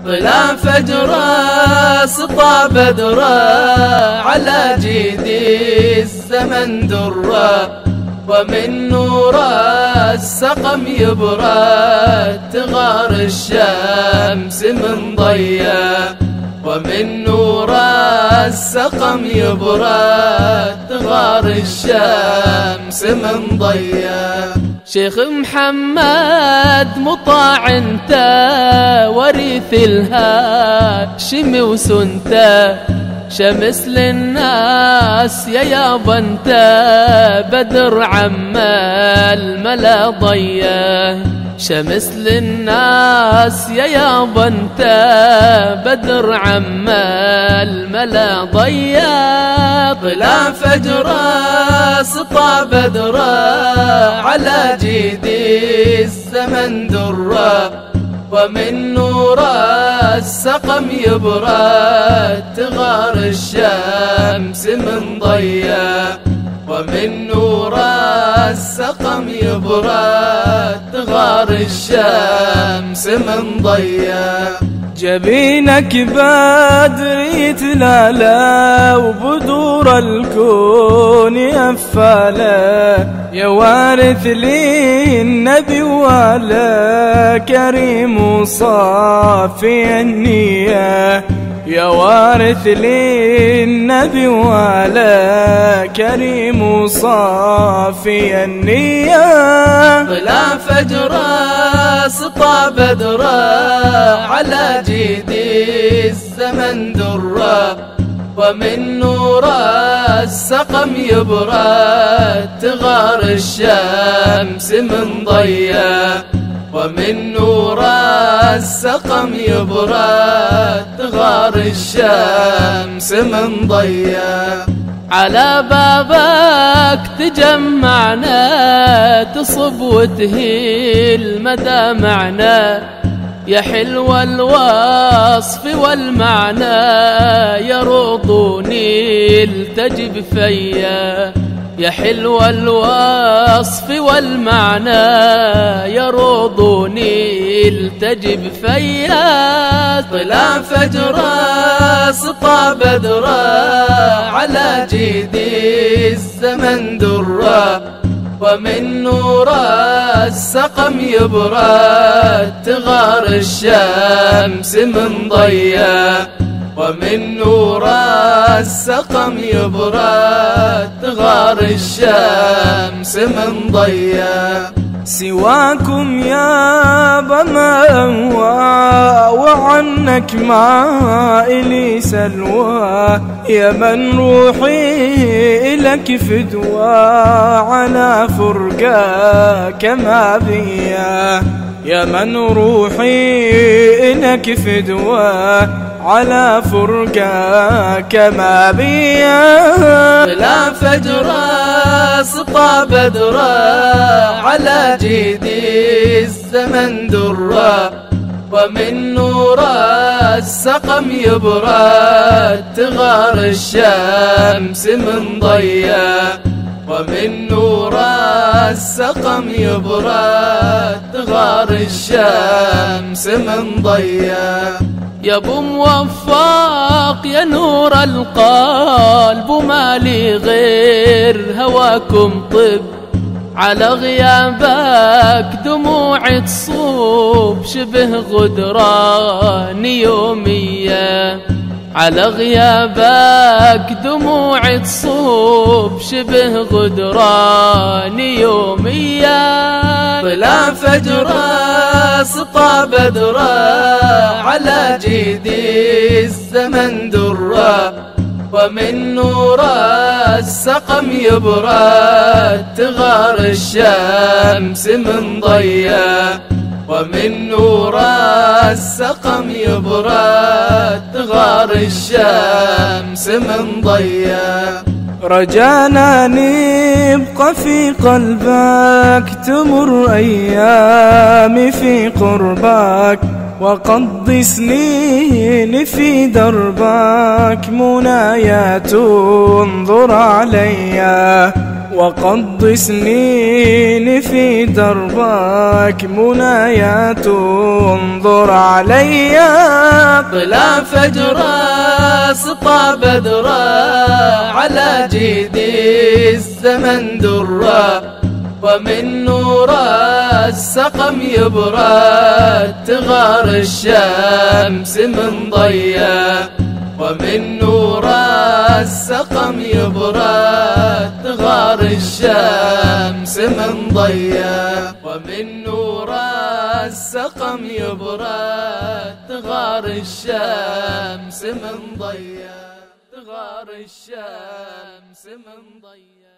طلع فجر سطى بدرا على جيدي الزمن درا، ومن نور السقم يبرى تغار الشمس من ضيا، ومن نور السقم يبرى تغار الشمس من ضيا. شيخ محمد مطاع انت وريث الهاشم وسنت، شمس للناس يا يابا انت بدر عم الملا ضيا، شمس للناس يا يابا انت بدر عم الملا ضيا. طلع فجر سطى بدرا على جيدي الزمن درا، ومن نور السقم يبرى تغار الشمس من ضيا، ومن نور السقم يبرى تغار الشمس من ضيا. جبينك بدري تلالا وبدور الكون يفالا، يا وارث للنبي ولا كريم وصافي النية، يا وارث للنبي ولا كريم وصافي النية. طلع فجر سطى بدرا على جيدي الزمن درا، ومن نور السقم يبرى تغار الشمس من ضيا، ومن نور السقم يبرى تغار الشمس من ضيا. على بابك تجمعنا تصب وتهيل مدامعنا، يا حلو الوصف والمعنى يروضوني التجب فيا، يا حلو الوصف والمعنى يروضوني التجب فيا. طلع فجر سطى بدرا على جيدي الزمن درا، ومن نور السقم يبرى تغار الشمس من ضيا، ومن نور السقم يبرى تغار الشمس من ضيا. سواكم يا بما وعنك ما إلي سلوى، يا من روحي إلك فدوى على فرقاك ما بيا، يا من روحي إلك فدوى على فرقاك ما بيا. طلع فجر سطى بدرا على جيدي الزمن درا، ومن نور السقم يبرى تغار الشمس من ضيا، ومن نور السقم يبرى تغار الشمس من ضيا. يا ابو موفق يا نور القلب وما لي غير هواكم طب، على غيابك دموع تصوب شبه غدران يومية، على غيابك دموع تصوب شبه غدران يومية. طلع فجر سطى بدرا على جيدي الزمن درا، ومن نور السقم يبرى تغار الشمس من ضيا، ومن نور السقم يبرى تغار الشمس من ضيا. رجانا نبقى في قلبك تمر أيامي في قربك، وقضي سنين في دربك منايا تنظر عليا، وقض سنين في دربك منايات انظر علي. طلع فجر سطى بدرا على جيد الزمن درا، ومن نور السقم يبرد تغار الشمس من ضيا، ومن نور السقم يبرد تغار الشمس من ضيا، ومن نور السقم يبرد تغار الشمس من ضيا، تغار الشمس من ضيا.